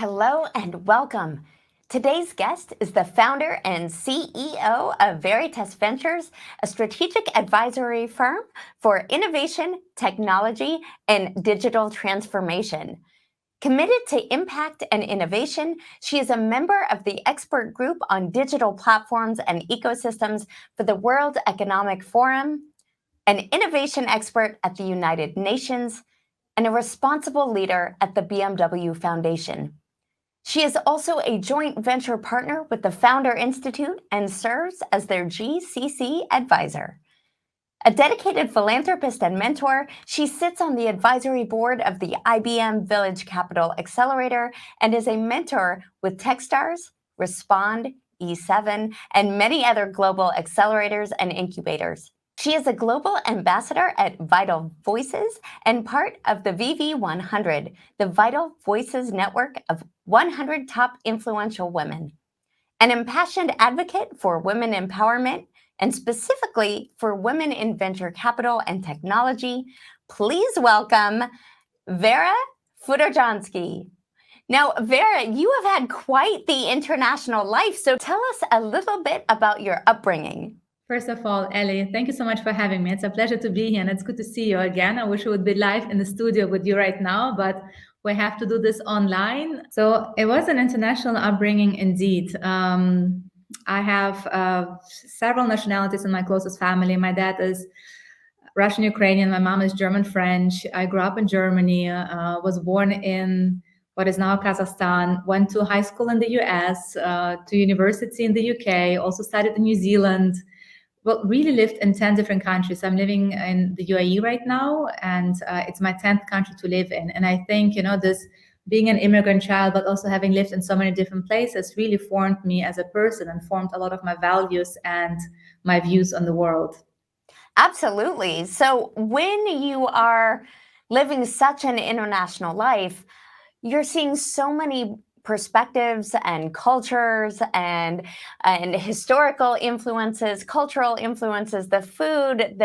Hello and welcome. Today's guest is the founder and CEO of Veritas Ventures, a strategic advisory firm for innovation, technology, and digital transformation. Committed to impact and innovation, she is a member of the expert group on digital platforms and ecosystems for the World Economic Forum, an innovation expert at the United Nations, and a responsible leader at the BMW Foundation. She is also a joint venture partner with the Founder Institute and serves as their GCC Advisor. A dedicated philanthropist and mentor, she sits on the advisory board of the IBM Village Capital Accelerator and is a mentor with Techstars, Respond, E7, and many other global accelerators and incubators. She is a global ambassador at Vital Voices and part of the VV100, the Vital Voices network of 100 top influential women. An impassioned advocate for women empowerment and specifically for women in venture capital and technology, please welcome Vera Futorjanski. Now, Vera, you have had quite the international life, so tell us a little bit about your upbringing. First of all, Ellie, thank you so much for having me. It's a pleasure to be here and it's good to see you again. I wish I would be live in the studio with you right now, but we have to do this online. So it was an international upbringing indeed. I have several nationalities in my closest family. My dad is Russian Ukrainian, my mom is German French. I grew up in Germany, was born in what is now Kazakhstan, went to high school in the US, to university in the UK, also studied in New Zealand. Well, really lived in 10 different countries. I'm living in the UAE right now, and it's my 10th country to live in. And I think, this being an immigrant child, but also having lived in so many different places really formed me as a person and formed a lot of my values and my views on the world. Absolutely. So when you are living such an international life, you're seeing so many perspectives and cultures and historical influences, cultural influences, the food,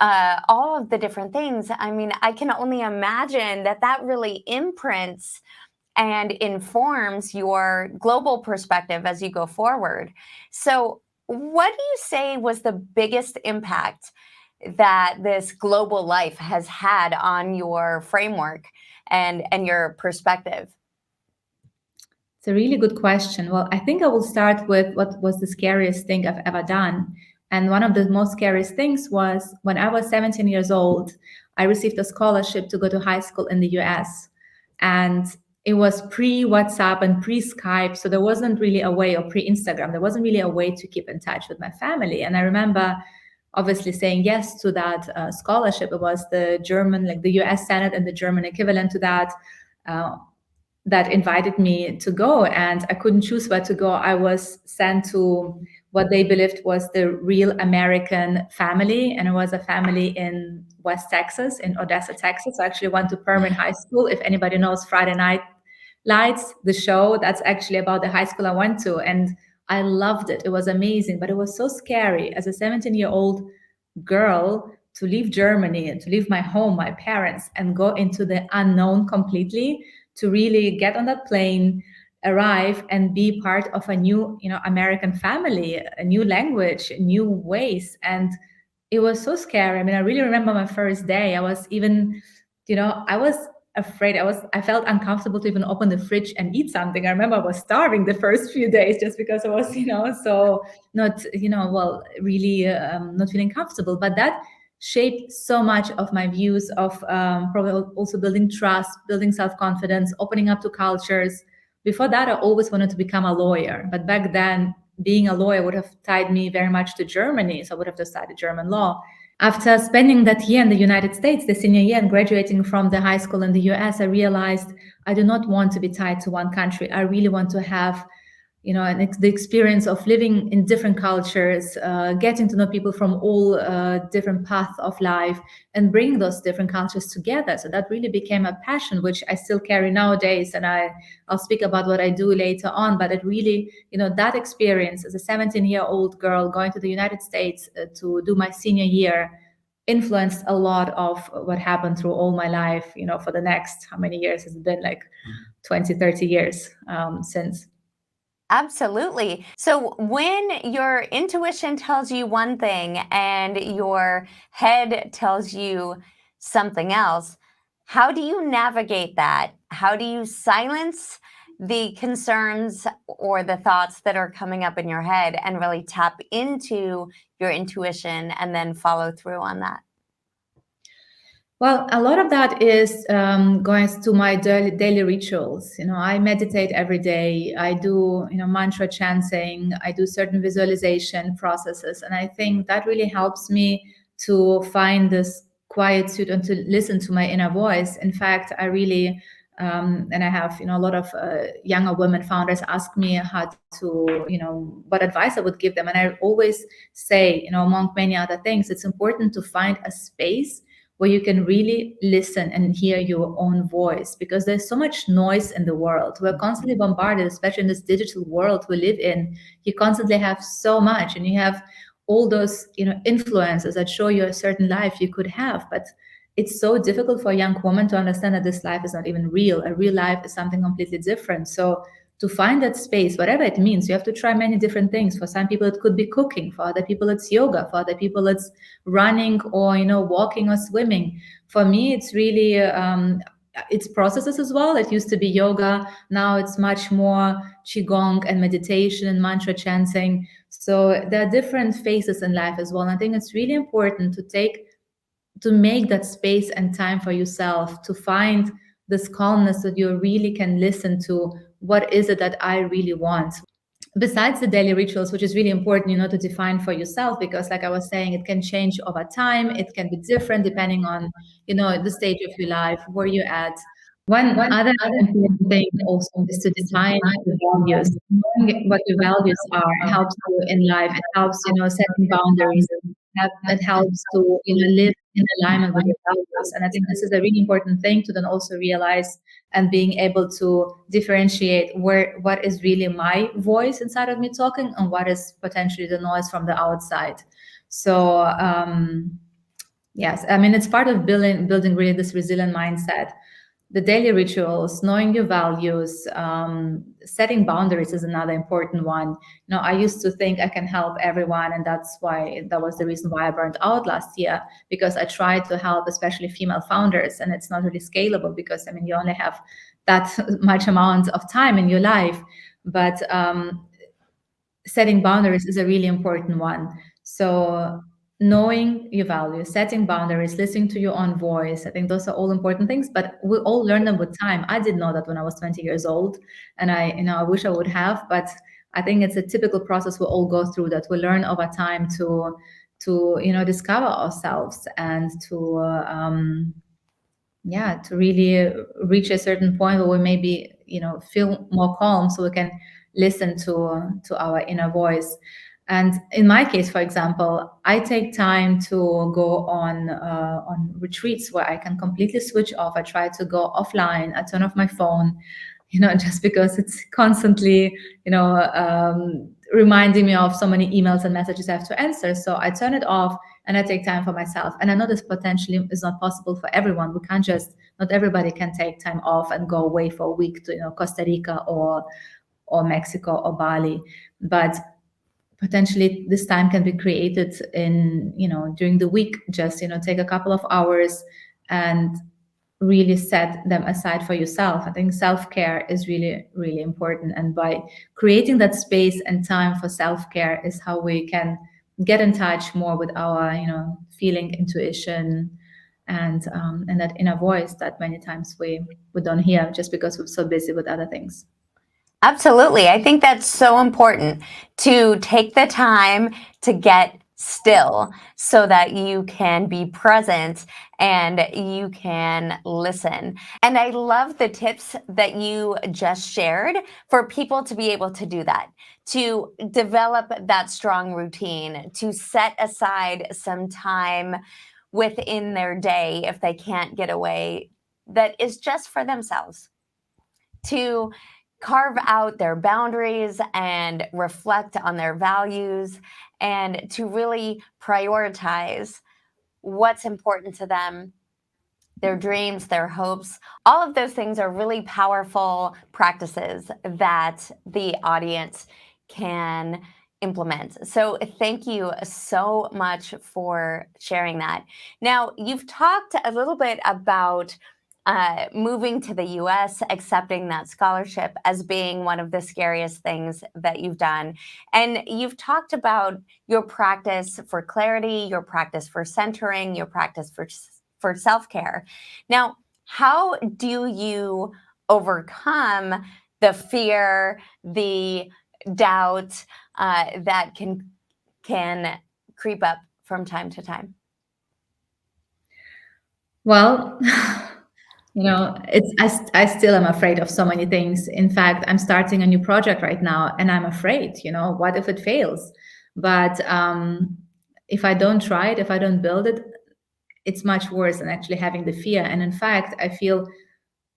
all of the different things. I mean, I can only imagine that really imprints and informs your global perspective as you go forward. So what do you say was the biggest impact that this global life has had on your framework and your perspective? It's a really good question. Well, I think I will start with what was the scariest thing I've ever done. And one of the most scariest things was when I was 17 years old, I received a scholarship to go to high school in the US. And it was pre-WhatsApp and pre-Skype. So there wasn't really a way, or pre-Instagram, there wasn't really a way to keep in touch with my family. And I remember obviously saying yes to that scholarship. It was the German, like the US Senate and the German equivalent to that, that invited me to go, and I couldn't choose where to go. I was sent to what they believed was the real American family, and it was a family in West Texas, in Odessa, Texas. I actually went to Permian High School. If anybody knows Friday Night Lights, the show, that's actually about the high school I went to, and I loved it. It was amazing, but it was so scary as a 17-year-old girl to leave Germany and to leave my home, my parents, and go into the unknown completely, to really get on that plane, arrive and be part of a new, American family, a new language, new ways. And it was so scary. I mean, I really remember my first day. I was even, I was afraid. I felt uncomfortable to even open the fridge and eat something. I remember I was starving the first few days just because I was, so not, really not feeling comfortable. But that shaped so much of my views of probably also building trust, building self-confidence, opening up to cultures. Before that, I always wanted to become a lawyer. But back then, being a lawyer would have tied me very much to Germany. So I would have just studied German law. After spending that year in the United States, the senior year, and graduating from the high school in the US, I realized I do not want to be tied to one country. I really want to have the experience of living in different cultures, getting to know people from all different paths of life, and bring those different cultures together. So that really became a passion, which I still carry nowadays. And I'll speak about what I do later on. But it really, that experience as a 17-year-old girl going to the United States to do my senior year, influenced a lot of what happened through all my life, for the next, how many years has it been, like 20, 30 years since. Absolutely. So when your intuition tells you one thing and your head tells you something else, how do you navigate that? How do you silence the concerns or the thoughts that are coming up in your head and really tap into your intuition and then follow through on that? Well, a lot of that is going to my daily rituals. I meditate every day. I do, mantra chanting. I do certain visualization processes, and I think that really helps me to find this quietude and to listen to my inner voice. In fact, I really, and I have, a lot of younger women founders ask me how to, what advice I would give them, and I always say, among many other things, it's important to find a space where you can really listen and hear your own voice, because there's so much noise in the world. We're constantly bombarded, especially in this digital world we live in. You constantly have so much, and you have all those, influences that show you a certain life you could have. But it's so difficult for a young woman to understand that this life is not even real. A real life is something completely different. So to find that space, whatever it means, you have to try many different things. For some people, it could be cooking. For other people, it's yoga. For other people, it's running or, walking or swimming. For me, it's really, it's processes as well. It used to be yoga. Now it's much more qigong and meditation and mantra chanting. So there are different phases in life as well. And I think it's really important to make that space and time for yourself, to find this calmness that you really can listen to what is it that I really want. Besides the daily rituals, which is really important, to define for yourself, because like I was saying, it can change over time. It can be different depending on, the stage of your life, where you're at. One other important thing also is to define your values. Knowing what your values are helps you in life. It helps, setting boundaries. It helps to, live in alignment with your values. And I think this is a really important thing to then also realize, and being able to differentiate what is really my voice inside of me talking and what is potentially the noise from the outside. So yes, I mean, it's part of building really this resilient mindset. The daily rituals, knowing your values, setting boundaries is another important one. I used to think I can help everyone, and that was the reason why I burned out last year, because I tried to help especially female founders, and it's not really scalable because, you only have that much amount of time in your life. But setting boundaries is a really important one. So knowing your values, setting boundaries, listening to your own voice. I think those are all important things, but we all learn them with time. I didn't know that when I was 20 years old, and I wish I would have, but I think it's a typical process we all go through, that we learn over time to discover ourselves and to really reach a certain point where we maybe, feel more calm, so we can listen to our inner voice. And in my case, for example, I take time to go on retreats where I can completely switch off. I try to go offline. I turn off my phone, just because it's constantly, reminding me of so many emails and messages I have to answer. So I turn it off and I take time for myself. And I know this potentially is not possible for everyone. Not everybody can take time off and go away for a week to, Costa Rica or Mexico or Bali. But potentially this time can be created in, during the week. Just, take a couple of hours and really set them aside for yourself. I think self-care is really, really important. And by creating that space and time for self-care is how we can get in touch more with our, feeling, intuition, and that inner voice that many times we don't hear just because we're so busy with other things. Absolutely. I think that's so important, to take the time to get still so that you can be present and you can listen. And I love the tips that you just shared for people to be able to do that, to develop that strong routine, to set aside some time within their day if they can't get away that is just for themselves, to carve out their boundaries and reflect on their values, and to really prioritize what's important to them, their dreams, their hopes. All of those things are really powerful practices that the audience can implement. So thank you so much for sharing that. Now, you've talked a little bit about moving to the US, accepting that scholarship as being one of the scariest things that you've done. And you've talked about your practice for clarity, your practice for centering, your practice for self-care. Now, how do you overcome the fear, the doubt that can creep up from time to time? Well, I still am afraid of so many things. In fact, I'm starting a new project right now, and I'm afraid. What if it fails? But if I don't try it, if I don't build it, it's much worse than actually having the fear. And in fact, I feel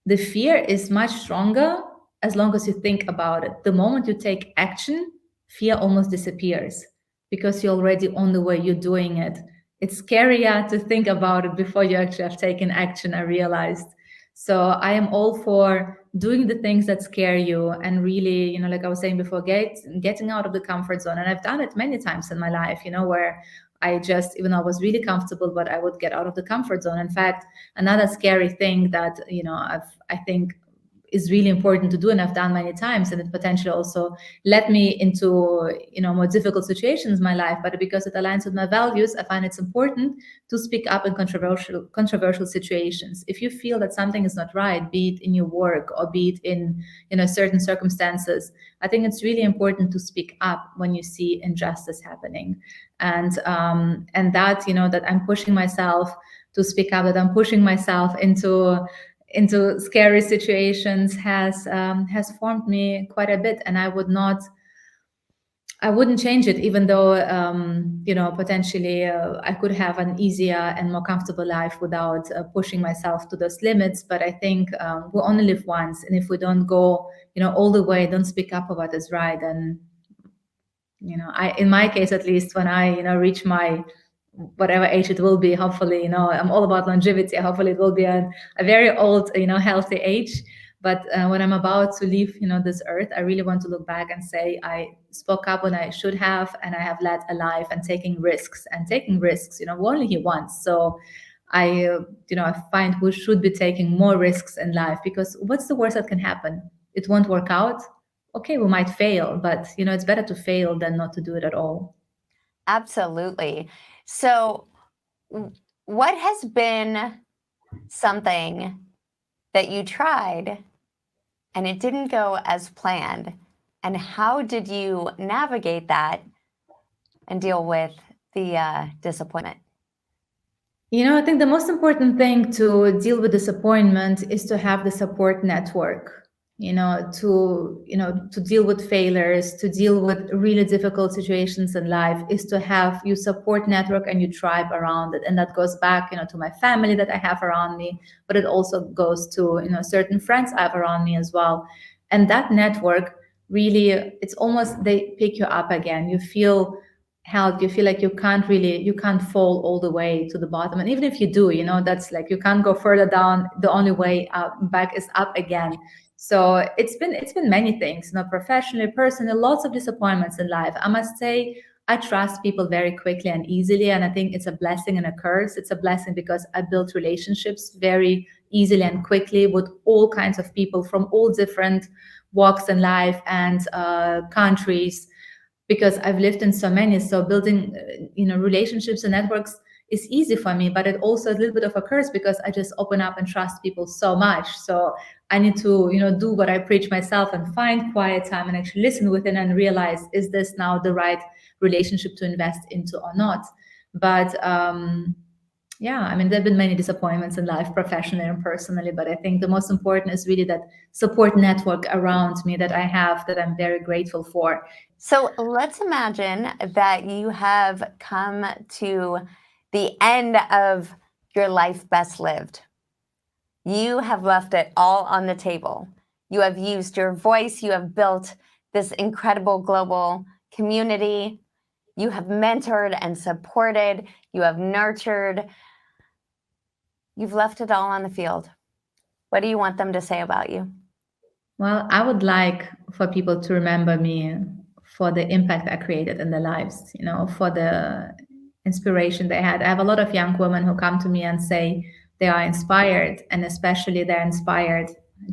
the fear is much stronger as long as you think about it. The moment you take action, fear almost disappears because you're already on the way, you're doing it. It's scarier to think about it before you actually have taken action, I realized. So I am all for doing the things that scare you and really, like I was saying before, getting out of the comfort zone. And I've done it many times in my life, where I just, even though I was really comfortable, but I would get out of the comfort zone. In fact, another scary thing that, I think is really important to do, and I've done many times, and it potentially also led me into more difficult situations in my life, but because it aligns with my values, I find it's important to speak up in controversial situations. If you feel that something is not right, be it in your work or be it in certain circumstances, I think it's really important to speak up when you see injustice happening, and that that I'm pushing myself to speak up, that I'm pushing myself into scary situations has formed me quite a bit, and I wouldn't change it, even though potentially I could have an easier and more comfortable life without pushing myself to those limits. But I think we only live once, and if we don't go all the way, don't speak up about what's right, then in my case at least, when I reach my whatever age it will be, hopefully, I'm all about longevity. Hopefully it will be a very old, healthy age. But when I'm about to leave, this earth, I really want to look back and say, I spoke up when I should have, and I have led a life and taking risks, we only here once. So I find we should be taking more risks in life, because what's the worst that can happen? It won't work out. Okay, we might fail, but it's better to fail than not to do it at all. Absolutely. So, what has been something that you tried and it didn't go as planned? And how did you navigate that and deal with the disappointment? I think the most important thing to deal with disappointment is to have the support network, to deal with failures, to deal with really difficult situations in life, is to have your support network and your tribe around it. And that goes back, to my family that I have around me, but it also goes to, certain friends I have around me as well. And that network really, it's almost, they pick you up again. You feel help, you feel like you can't fall all the way to the bottom, and even if you do, that's like you can't go further down. The only way back is up again. So it's been many things, professionally, personally, lots of disappointments in life. I must say, I trust people very quickly and easily, and I think it's a blessing and a curse. It's a blessing because I built relationships very easily and quickly with all kinds of people from all different walks in life and countries, because I've lived in so many. So building, relationships and networks is easy for me, but it also is a little bit of a curse because I just open up and trust people so much. So I need to, do what I preach myself and find quiet time and actually listen within and realize, is this now the right relationship to invest into or not? But yeah, there have been many disappointments in life, professionally and personally, but I think the most important is really that support network around me that I have, that I'm very grateful for. So let's imagine that you have come to the end of your life best lived. You have left it all on the table. You have used your voice. You have built this incredible global community. You have mentored and supported, you have nurtured, you've left it all on the field. What do you want them to say about you? Well, I would like for people to remember me for the impact I created in their lives, for the inspiration they had. I have a lot of young women who come to me and say they are inspired, and especially they're inspired.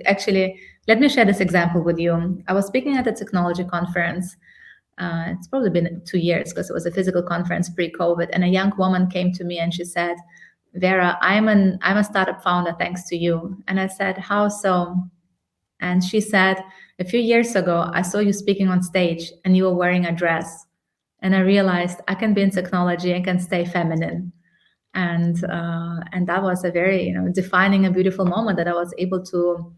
Actually, let me share this example with you. I was speaking at a technology conference. It's probably been 2 years because it was a physical conference pre-COVID, and a young woman came to me and she said, "Vera, I'm a startup founder thanks to you." And I said, "How so?" And she said, "A few years ago, I saw you speaking on stage and you were wearing a dress. And I realized I can be in technology and can stay feminine." And that was a very, defining and beautiful moment that I was able to,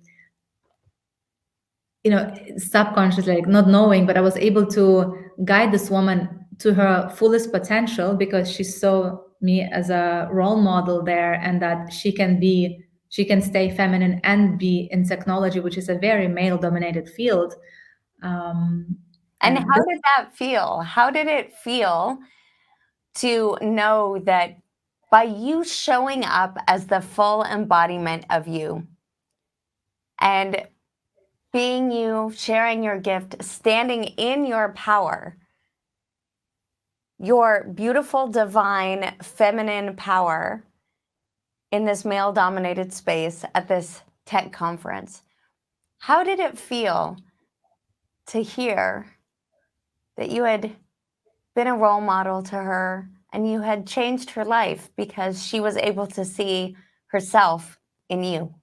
subconsciously, like not knowing, but I was able to guide this woman to her fullest potential because she saw me as a role model there, and that she can stay feminine and be in technology, which is a very male-dominated field. And how did that feel? How did it feel to know that by you showing up as the full embodiment of you and being you, sharing your gift, standing in your power, your beautiful, divine, feminine power in this male-dominated space at this tech conference? How did it feel to hear that you had been a role model to her and you had changed her life because she was able to see herself in you?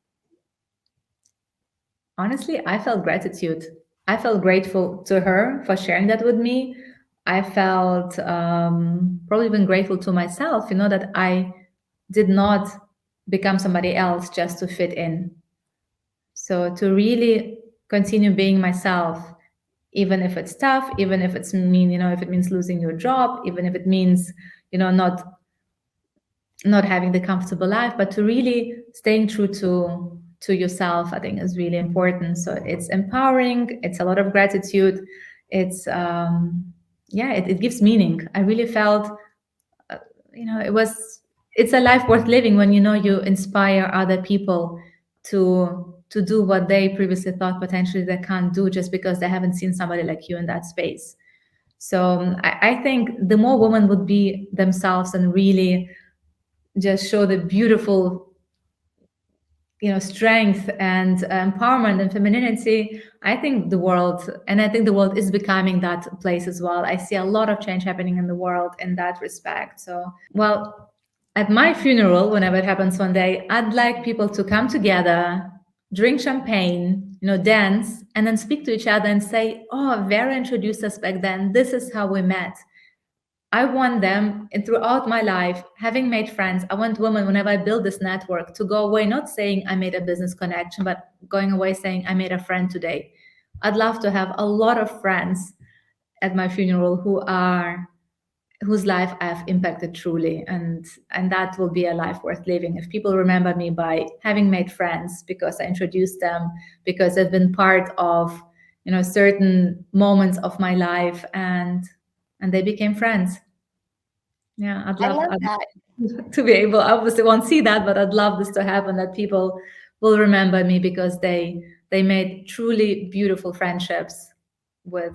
Honestly, I felt gratitude. I felt grateful to her for sharing that with me. I felt probably even grateful to myself, that I did not become somebody else just to fit in. So to really continue being myself, even if it's tough, even if it's if it means losing your job, even if it means, not having the comfortable life, but to really staying true to yourself, I think is really important. So it's empowering. It's a lot of gratitude. It's it gives meaning. I really felt, it's a life worth living when you inspire other people to do what they previously thought potentially they can't do just because they haven't seen somebody like you in that space. So I think the more women would be themselves and really just show the beautiful, strength and empowerment and femininity, I think the world is becoming that place as well. I see a lot of change happening in the world in that respect. So, well, at my funeral, whenever it happens one day, I'd like people to come together, drink champagne, dance, and then speak to each other and say, "Oh, Vera introduced us back then. This is how we met." I want them, and throughout my life, having made friends, I want women, whenever I build this network, to go away not saying I made a business connection, but going away saying I made a friend today. I'd love to have a lot of friends at my funeral whose life I have impacted truly, and that will be a life worth living. If people remember me by having made friends because I introduced them, because I've been part of certain moments of my life, and they became friends. Yeah, I'd I love love that. to be able. I obviously won't see that, but I'd love this to happen. That people will remember me because they made truly beautiful friendships with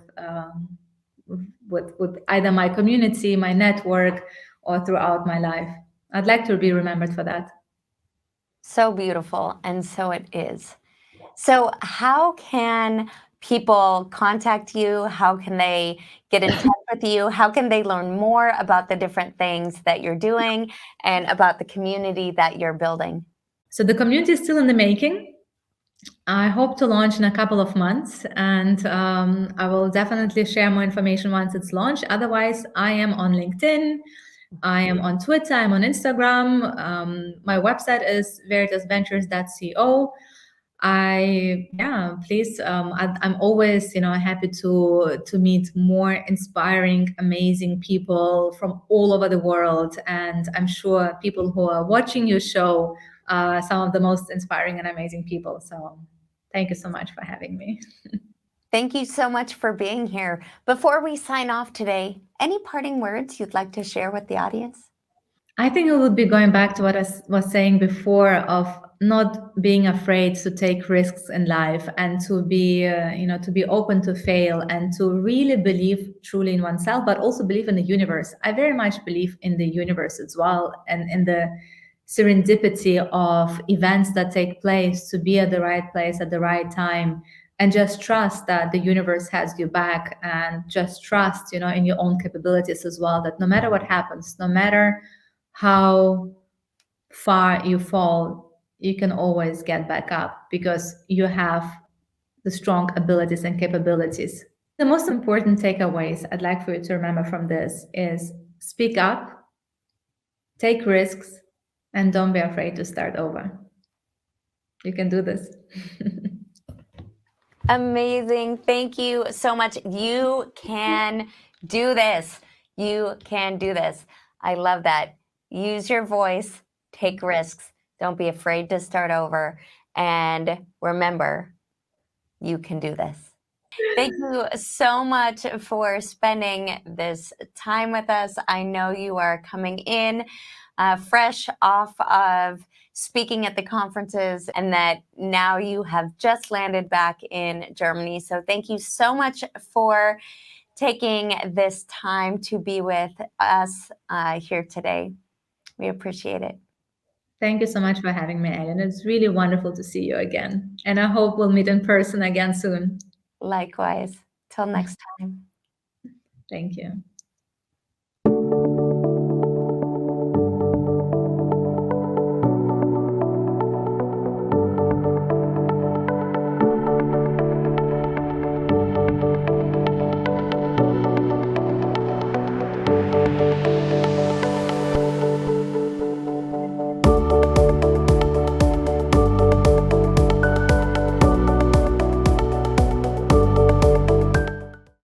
with either my community, my network, or throughout my life. I'd like to be remembered for that. So beautiful, and so it is. So how can people contact you? How can they get in touch with you? How can they learn more about the different things that you're doing and about the community that you're building? So the community is still in the making. I hope to launch in a couple of months, and I will definitely share more information once it's launched. Otherwise, I am on LinkedIn, I am on Twitter, I'm on Instagram. My website is veritasventures.co. Please, I'm always, happy to meet more inspiring, amazing people from all over the world, and I'm sure people who are watching your show are some of the most inspiring and amazing people. So, thank you so much for having me. Thank you so much for being here. Before we sign off today, any parting words you'd like to share with the audience? I think it would be going back to what I was saying before of not being afraid to take risks in life and to be, to be open to fail and to really believe truly in oneself, but also believe in the universe. I very much believe in the universe as well and in the serendipity of events that take place to be at the right place at the right time and just trust that the universe has you back and just trust, in your own capabilities as well, that no matter what happens, no matter how far you fall, you can always get back up because you have the strong abilities and capabilities. The most important takeaways I'd like for you to remember from this is speak up, take risks, and don't be afraid to start over. You can do this. Amazing. Thank you so much. You can do this. You can do this. I love that. Use your voice, take risks. Don't be afraid to start over. And remember, you can do this. Thank you so much for spending this time with us. I know you are coming in fresh off of speaking at the conferences and that now you have just landed back in Germany. So thank you so much for taking this time to be with us here today. We appreciate it. Thank you so much for having me, Ellen. It's really wonderful to see you again. And I hope we'll meet in person again soon. Likewise. Till next time. Thank you.